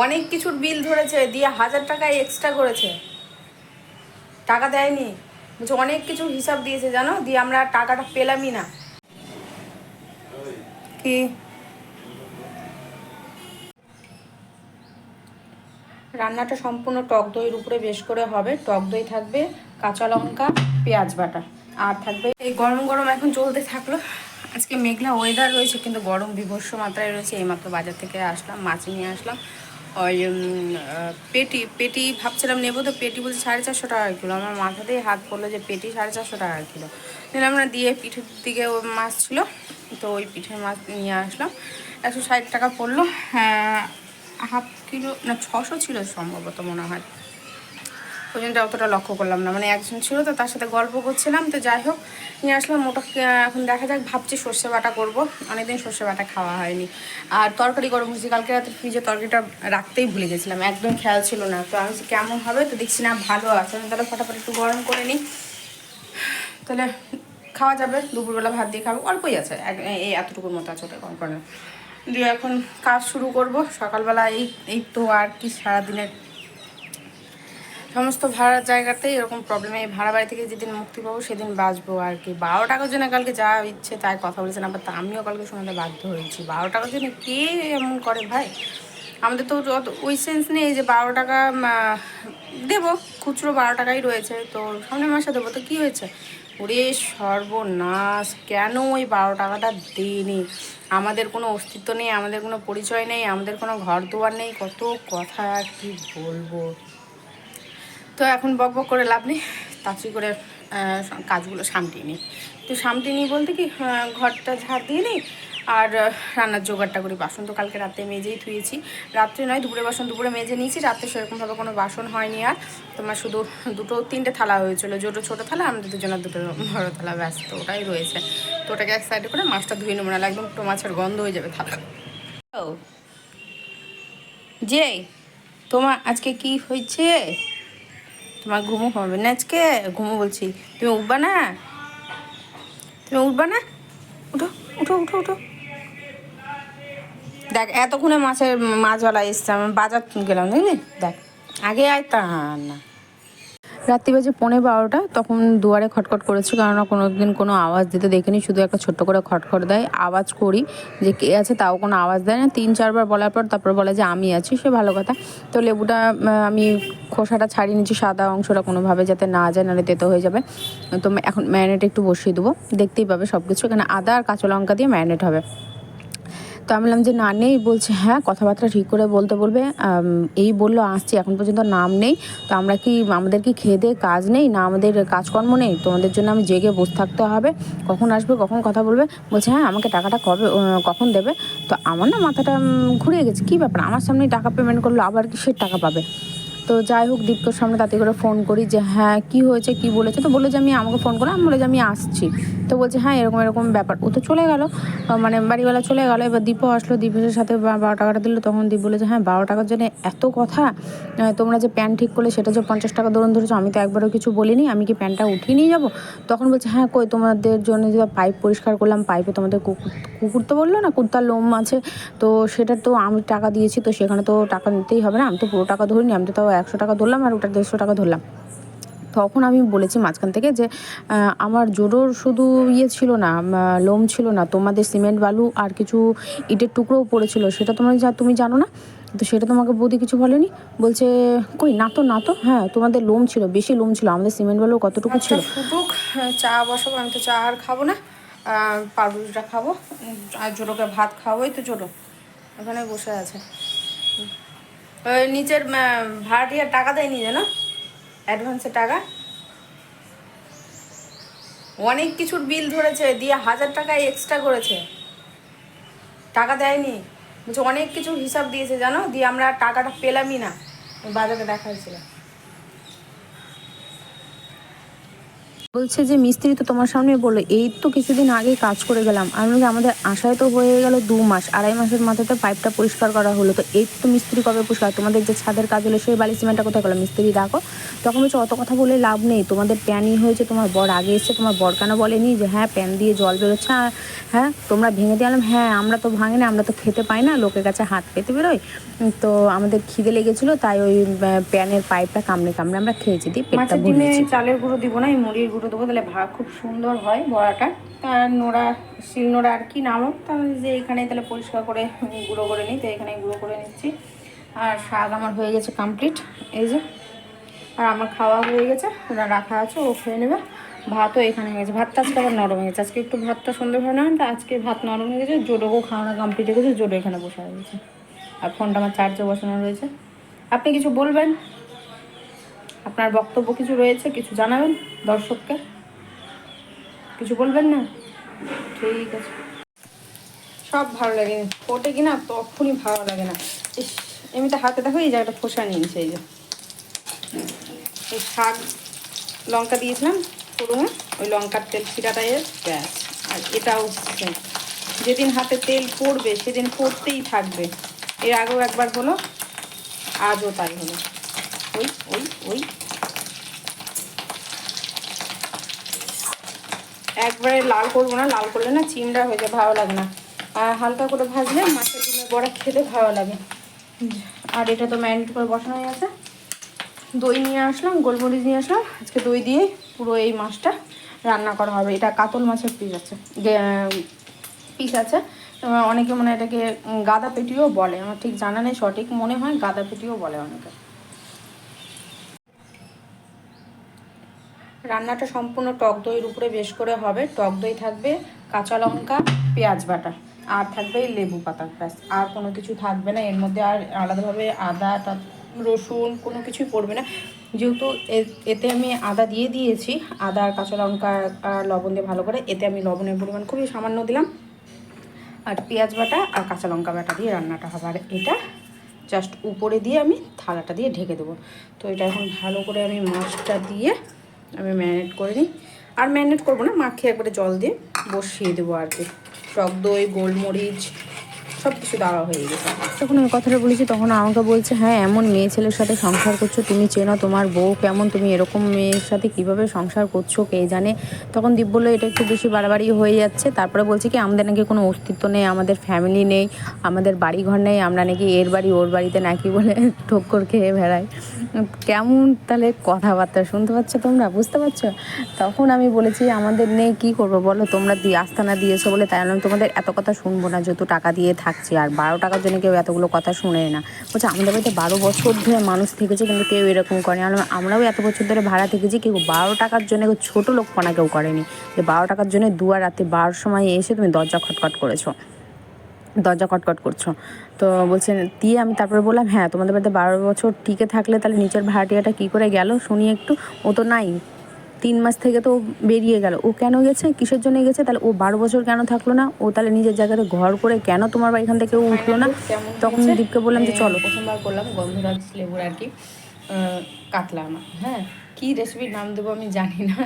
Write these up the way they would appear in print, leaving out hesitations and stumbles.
অনেক কিছুর বিল ধরেছে, দিয়ে 1000 টাকা এক্সট্রা করেছে, টাকা দেয়নি। বলছে অনেক কিছুর হিসাব দিয়েছে জানো, দিয়ে আমরা টাকাটা পেলামই না। কি রান্নাটা সম্পূর্ণ টক দইয়ের উপরে বেশ করে হবে। টক দই থাকবে, কাঁচা লঙ্কা, পেঁয়াজ বাটা, আর থাকবে এই গরম গরম এখন চলতে থাকলো। আজকে মেঘলা ওয়েদার রয়েছে কিন্তু গরম বিভৎস মাত্রায় রয়েছে। এইমাত্র বাজার থেকে আসলাম, মাছ নিয়ে আসলাম। ওই পেটি পেটি ভাবছিলাম নেবো, তো পেটি বলছে 450 টাকা কিলো। আমার মাথাতেই হাত পড়লো যে পেটি 450 টাকা কিলো। নিলাম না, দিয়ে পিঠের দিকে মাছ ছিল, তো ওই পিঠের মাছ নিয়ে আসলাম। 160 টাকা পড়লো। হ্যাঁ, হাফ কিলো না 600 ছিল সম্ভবত, মনে হয়। পর্যন্ত অতটা লক্ষ্য করলাম না, মানে একজন ছিল তো তার সাথে গল্প করছিলাম, তো যাই হোক নিয়ে আসলাম ওটা। এখন দেখা যাক, ভাবছি সর্ষে বাটা করবো, অনেকদিন সর্ষে বাটা খাওয়া হয়নি। আর তরকারি গরম হয়েছি, কালকে রাতে ফ্রিজে তরকারিটা রাখতেই ভুলে গেছিলাম, একদম খেয়াল ছিল না। তো আমি কেমন হবে, তো দেখছি না ভালো আছে, তাহলে ফটাফট একটু গরম করে নিই, তাহলে খাওয়া যাবে। দুপুরবেলা ভাত দিয়ে খাবো, অল্পই আছে, এই এতটুকুর মতো আছে, ওটা কম করে দিয়ে এখন কাজ শুরু করব সকালবেলা। এই তো আর কি, সারাদিনের সমস্ত ভাড়ার জায়গাতেই এরকম প্রবলেম। এই ভাড়া বাড়ি থেকে যেদিন মুক্তি পাবো সেদিন বাঁচবো আর কি। 12 টাকার জন্য কালকে যা ইচ্ছে তাই কথা বলেছেন, আবার তা আমিও কালকে শোনাতে বাধ্য হয়েছি। 12 টাকার জন্য কে এমন করে ভাই? আমাদের তো ওই সেন্স নেই যে 12 টাকা দেবো, খুচরো 12 টাকাই রয়েছে, তো সামনের মাসে দেবো, তো কী হয়েছে? ওরে সর্বনাশ, কেন ওই 12 টাকাটা দিইনি? আমাদের কোনো অস্তিত্ব নেই, আমাদের কোনো পরিচয় নেই, আমাদের কোনো ঘর দুয়ার নেই, কত কথা আর কি বলবো। তো এখন বক বক করে লাভ নেই, তাড়াতাড়ি করে কাজগুলো সামটিয়ে নিই। তো সামটিয়ে নিই বলতে কি, ঘরটা ঝাড় দিয়ে নিই, আর রান্নার জোগাড়টা করি। বাসন তো কালকে রাতে মেজেই ধুয়েছি, রাত্রে নয় দুপুরে বাসন দুপুরে মেজে নিয়েছি, রাত্রে সেরকমভাবে কোনো বাসন হয়নি। আর তোমার শুধু তিনটে থালা হয়েছিল, ছোটো থালা, আমাদের দুজনের দুটো বড় থালা, ব্যাস, তো ওটাই রয়েছে। তো ওটাকে এক সাইডে করে মাছটা ধুয়ে নেবো, না একদম টো মাছের গন্ধ হয়ে যাবে থালা। ও যে তোমার আজকে কি হয়েছে? তোমার ঘুমো হবে না আজকে? ঘুমো বলছি, তুমি উঠবা না? তুমি উঠবা না? উঠো, উঠো, উঠো, উঠো। দেখ এতক্ষণে মাছওয়ালা এসছে, আমি বাজার গেলাম, বুঝলি? দেখ আগে আয় তা না। রাত্রি বাজে 11:15, তখন দুয়ারে খটখট করেছি, কেননা কোনো দিন কোনো আওয়াজ দিতে দেখিনি, শুধু একটা ছোট্ট করে খটখট দেয়। আওয়াজ করি যে কে আছে, তাও কোনো আওয়াজ দেয় না। 3-4 বার বলার পর তারপর বলে যে আমি আছি, সে ভালো কথা। তো লেবুটা আমি খোসাটা ছাড়িয়ে নিচ্ছি, সাদা অংশটা কোনোভাবে যাতে না যায়, নাহলে তেতো হয়ে যাবে। তো এখন ম্যারিনেট একটু বসিয়ে দেবো, দেখতেই পাবে সব কিছু। এখানে আদা আর কাঁচা লঙ্কা দিয়ে ম্যারিনেট হবে। তো আমি বললাম যে না নেই, বলছে হ্যাঁ কথাবার্তা ঠিক করে বলতে বলবে। এই বললো আসছি, এখন পর্যন্ত নাম নেই। তো আমাদের কি খেয়ে দিয়ে কাজ নেই না, আমাদের কাজকর্ম নেই? তোমাদের জন্য আমি জেগে বসে থাকতে হবে? কখন আসবে, কখন কথা বলবে? বলছে হ্যাঁ আমাকে টাকাটা কখন দেবে? তো আমার না মাথাটা ঘুরে গেছে, কী ব্যাপার, আমার সামনেই টাকা পেমেন্ট করলো, আবার কিসের টাকা পাবে? তো যাই হোক, দীপ্তর সামনে তাতে করে ফোন করি যে হ্যাঁ কী হয়েছে, কী বলেছে। তো বলে যে আমাকে ফোন করে, আমি বলে যে আমি আসছি। তো বলছে হ্যাঁ এরকম এরকম ব্যাপার। ও তো চলে গেল, মানে বাড়িওয়ালা চলে গেল। এবার দীপও আসলো, দীপের সাথে 12 টাকাটা দিল। তখন দীপ বলে যে হ্যাঁ 12 টাকার জন্য এত কথা, তোমরা যে প্যান্ট ঠিক করলে সেটা যে 50 টাকা দরুন ধরেছো, আমি তো একবারও কিছু বলিনি, আমি কি প্যান্টটা উঠিয়ে নিয়ে যাবো? তখন বলছে হ্যাঁ কই, তোমাদের জন্য যে পাইপ পরিষ্কার করলাম, পাইপে তোমাদের কুকুর তো বললো না, কুত্তার লোম আছে, তো সেটা তো আমি টাকা দিয়েছি, তো সেখানে তো টাকা নিতেই হবে না? আমি তো পুরো টাকা ধরিনি, আমি তো তাও 100 টাকা ধরলাম, আর ওটা 150 টাকা ধরলাম। তখন আমি বলেছি মাঝখান থেকে যে আমার জোডোর শুধু ছিল না, লোম ছিল না, তোমাদের সিমেন্ট বালু আর কিছু ইটের টুকরোও পড়েছিল, সেটা তুমি জানো না? তো সেটা তোমাকে বৌদি কিছু বলেনি? বলছে কই, না তো, না তো, হ্যাঁ তোমাদের লোম ছিল, বেশি লোম ছিল, আমাদের সিমেন্ট বালু কতটুকু ছিল। ফুটুক, চা বসাবো, আমি তো চা আর খাবো না, পাউরুটিটা খাবো, আর জোডোকে ভাত খাওয়াই। তো জোডো ওখানে বসে আছে, ওই নিচের ভাড়াটিয়ার টাকা দেয়নি জানো, অ্যাডভান্সের টাকা। অনেক কিছুর বিল ধরেছে, দিয়ে 1000 টাকা এক্সট্রা করেছে, টাকা দেয়নি। বলছে অনেক কিছুর হিসাব দিয়েছে জানো, দিয়ে আমরা টাকাটা পেলামই না। বাজারে দেখা হয়েছিল। বলছে যে মিস্ত্রি তো তোমার সামনে বললো, এই তো কিছুদিন আগে কাজ করে গেলাম। আমি বলি, আমাদের আশায় তো হয়ে গেল 2 মাস, 2.5 মাসের মাথাতে পাইপটা পরিষ্কার করা হলো, তো এই তো মিস্ত্রি কবে পরিষ্কার? তোমাদের যে ছাদের কাজ হলো সেই বালি সিমেন্টটা কোথায় করলাম? মিস্ত্রি ডাকো। তখন বলছে অত কথা বলে লাভ নেই, তোমাদের প্যানই হয়েছে, তোমার বর আগে এসছে, তোমার বর কেন বলেনি যে হ্যাঁ প্যান দিয়ে জল বেরোচ্ছে, হ্যাঁ তোমরা ভেঙে দিলাম? হ্যাঁ আমরা তো ভাঙি না, আমরা তো খেতে পাই না, লোকের কাছে হাত পেতে বেরোই, তো আমাদের খিদে লেগেছিলো তাই ওই প্যানের পাইপটা কামড়ে কামড়ে আমরা খেয়েছি, দিয়ে পেটটা ভরিয়েছি। চালের গুঁড়ো দিব না, এই মুড়ির গুঁড়ো দেবো, তাহলে খুব সুন্দর হয় বড়াটা। তার নোড়া, শিল নোড়া আর কি নামও, তাহলে যে এখানে তাহলে পরিষ্কার করে গুঁড়ো করে নিই, তো এখানে গুঁড়ো করে নিচ্ছি। আর শাক আমার হয়ে গেছে কমপ্লিট, এই যে। আর আমার খাওয়া হয়ে গেছে, ওরা রাখা আছে, ও খেয়ে নেবে। ভাতও এখানে হয়ে গেছে, ভাতটা আজকে আবার নরম হয়ে গেছে, আজকে একটু ভাতটা সুন্দর হয় না, তা আজকে ভাত নরম হয়ে গেছে। জোডোকেও খাওয়ানো কমপ্লিট হয়ে গেছে, জোডো এখানে বসে হয়ে গেছে। আর ফোনটা আমার চার্জে বসানো রয়েছে। আপনি কিছু বলবেন? আপনার বক্তব্য কিছু রয়েছে, কিছু জানাবেন দর্শককে? কিছু বলবেন না? ঠিক আছে। সব ভালো লাগে, ফোটে কিনা তখনই ভালো লাগে না। ইস, এমনিতে হাতে দেখো এই জায়গাটা ফোসা নিয়েছে, এই যে এই শাক লঙ্কা দিয়েছিলাম ফোড়নে, ওই লঙ্কার তেল ছিটাটা এর ব্যাস। আর এটাও যেদিন হাতে তেল পড়বে সেদিন পড়তেই থাকবে। এর আগেও একবার হলো, আজও তাই হলো। ওই ওই ওই একবারে লাল করবো না, লাল করলে না চিমড়া হয়ে যায়, ভালো লাগে না। আর হালকা করে ভাজলে মাছের ডিমের বড়া খেতে ভালো লাগে। আর এটা তো ম্যারিনেট করে বসানো হয়ে আছে। দই নিয়ে আসলাম, গোলমরিচ নিয়ে আসলাম, আজকে দই দিয়ে পুরো এই মাছটা রান্না করা হবে। এটা কাতল মাছের পিস আছে। অনেকে মনে হয় এটাকে গাদা পেটিও বলে, আমার ঠিক জানা নেই সঠিক, মনে হয় গাদা পেটিও বলে অনেকে। রান্নাটা সম্পূর্ণ টক দইয়ের উপরে বেশ করে হবে। টক দই থাকবে, কাঁচা লঙ্কা, পেঁয়াজ বাটা, আর থাকবে লেবু পাতা, ব্যাস। আর কোনো কিছু থাকবে না এর মধ্যে। আর আলাদাভাবে আদা রসুন কোনো কিছুই পড়বে না, যেহেতু এতে আমি আদা দিয়ে দিয়েছি। আদা আর কাঁচা লঙ্কা আর লবণ দিয়ে ভালো করে, এতে আমি লবণের পরিমাণ খুবই সামান্য দিলাম। আর পেঁয়াজ বাটা আর কাঁচা লঙ্কা বাটা দিয়ে রান্নাটা হবে। আর এটা জাস্ট উপরে দিয়ে আমি থালাটা দিয়ে ঢেকে দেবো। তো এটা এখন ভালো করে আমি মাছটা দিয়ে আমি ম্যারিনেট করে নিই। আর ম্যারিনেট করবো না, মাখিয়ে একবারে জল দিয়ে বসিয়ে দেবো আর কি। টক দই, গোলমরিচ সব কিছু দেওয়া হয়ে গেছে। যখন ওই কথাটা বলেছি তখন আমাকে বলছে, হ্যাঁ এমন মেয়ে ছেলের সাথে সংসার করছো, তুমি চেনো তোমার বউ কেমন, তুমি এরকম মেয়ের সাথে কিভাবে সংসার করছো কে জানে। তখন দীপ বললো, এটা একটু বেশি বাড়াবাড়ি হয়ে যাচ্ছে। তারপরে বলছে কি, আমাদের নাকি কোনো অস্তিত্ব নেই, আমাদের ফ্যামিলি নেই, আমাদের বাড়িঘর নেই, আমরা নাকি এর বাড়ি ওর বাড়িতে নাকি বলে ঠোক্কর খেয়ে বেড়াই। কেমন তাহলে কথাবার্তা শুনতে পাচ্ছ তোমরা, বুঝতে পারছো? তখন আমি বলেছি, আমাদের নেই কি করবো বলো, তোমরা আস্তানা দিয়েছো বলে, তাই আমি তোমাদের এত কথা শুনবো না, যেহেতু টাকা দিয়ে থাকছি। আর 12 টাকার জন্য কেউ এতগুলো কথা শুনে না। বলছে আমাদের বাড়িতে 12 বছর ধরে মানুষ থেকেছে, কিন্তু কেউ এরকম করেনি। আমরাও এত বছর ধরে ভাড়া থেকেছি, কেউ 12 টাকার জন্য কেউ ছোটো লোকপনা কেউ করেনি, যে 12 টাকার জন্য দুয়ার রাতে 12 সময় এসে তুমি দরজা খটখট করছো। তো বলছেন দিয়ে আমি তারপরে বললাম, হ্যাঁ তোমাদের বাড়িতে 12 বছর টিকে থাকলে তাহলে নিচের ভাড়াটিয়াটা কী করে গেল শুনি একটু। ও তো নাই, 3 মাস থেকে তো বেরিয়ে গেল। ও কেন গেছে, কিসের জন্য গেছে? তাহলে ও 12 বছর কেন থাকলো না? ও তাহলে নিজের জায়গাতে ঘর করে কেন তোমার এখান থেকে উঠলো না? তখন দীপকে বললাম যে চলো। প্রথমবার করলাম গন্ধরাজ লেবুর আর কি কাতলা আমার, হ্যাঁ কী রেসিপির নাম দেবো আমি জানি না,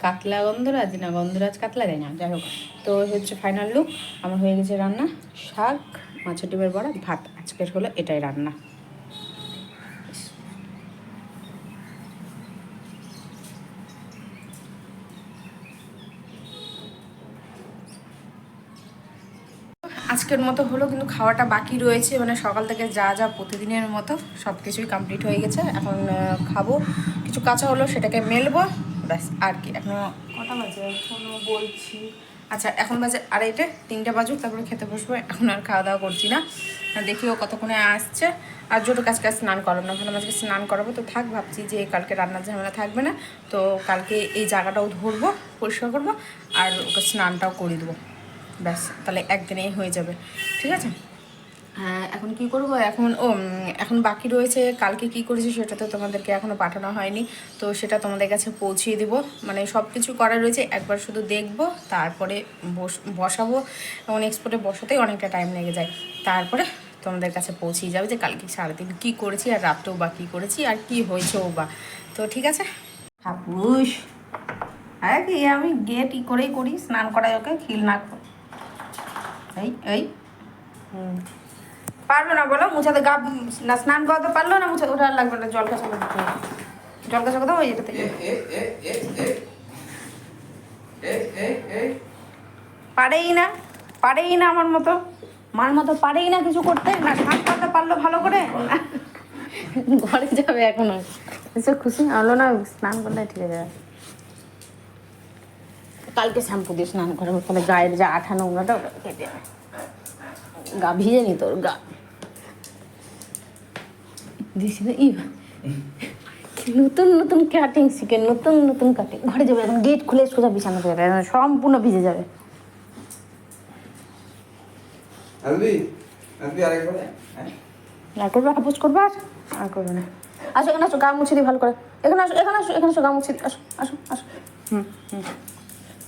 কাতলা গন্ধরাজ না গন্ধরাজ কাতলা, দেয় না, যাই হোক। তো হচ্ছে ফাইনাল লুক আমার হয়ে গেছে রান্না। শাক, মাছের ডিমের বড়া, ভাত, আজকের হলো এটাই রান্না। আজকের মতো হলো, কিন্তু খাওয়াটা বাকি রয়েছে, মানে সকাল থেকে যা যা প্রতিদিনের মতো সব কিছুই কমপ্লিট হয়ে গেছে। এখন খাবো, কিছু কাঁচা হলো সেটাকে মেলবো, ব্যাস। আর কি এখনও কটা বাজে, এখনও বলছি, আচ্ছা এখন বাজে 2:30, 3টে বাজুক তারপরে খেতে বসবো। এখন আর খাওয়া দাওয়া করছি না, দেখিও কতক্ষণে আসছে। আর জোটো কাজ স্নান করাবো না, ভালো মাঝে স্নান করাবো, তো থাক। ভাবছি যে কালকে রান্নার ঝামেলা থাকবে না, তো কালকে এই জায়গাটাও ধরবো, পরিষ্কার করবো, আর ওকে স্নানটাও করে দেবো, ব্যাস। তাহলে একদিনেই হয়ে যাবে, ঠিক আছে। হ্যাঁ এখন কি করবো, এখন বাকি রয়েছে কালকে কি করেছি সেটা তো তোমাদেরকে এখনও পাঠানো হয়নি, তো সেটা তোমাদের কাছে পৌঁছিয়ে দেবো। মানে সব কিছু করা রয়েছে, একবার শুধু দেখবো, তারপরে বসাবো, এবং এক্সপোর্টে বসাতেই অনেকটা টাইম লেগে যায়। তারপরে তোমাদের কাছে পৌঁছিয়ে যাবে যে কালকে সারাদিন কী করেছি, আর রাত্রেও বা কী করেছি, আর কী হয়েছেও বা। তো ঠিক আছে, হাপুস। হ্যাঁ কি আমি গেট ই করেই করি, স্নান করাই ওকে, খিল না করে। এই এই পারলো না বলো মুছাতে, গা না স্নান করাতে পারলো না মুছাতে, ওটা আর লাগবে না, জল কাঁচা করে দিতে হবে। জল কাঁচা কোথাও ওই এটাতে পারেই না, পারেই না আমার মতো, মার মতো পারেই না কিছু করতে, না স্নান করাতে পারলো ভালো করে না। ঘরে যাবে এখনো, এসে খুশি হলো না, স্নান করলে ঠিক আছে। কালকে শ্যাম্পু দিয়ে স্নান করাবো, তাহলে গায়ের যে আঠা নোংরাটা ওটা কেটে যাবে। গা ভিজে নি তোর গা দিছি না। নতুন নতুন কাটিং শিখে, নতুন নতুন কাটিং। ঘরে যাবে এখন, গেট খুলে সোজা বিছানা করে যাবে, সম্পূর্ণ ভিজে যাবে। আর করবে, হাপুস করবে, আর করবে না। আসো এখানে, আসো গা মুছে দিই ভালো করে, এখানে আসো, এখানে আসো, এখানে আসো, গা মুছে দিই, আসো আসো আসো।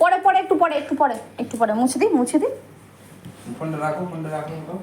পরে পরে একটু পরে, একটু পরে, একটু পরে মুছে দিই, মুছে দিই। ফোনটা রাখো, ফোনটা রাখো।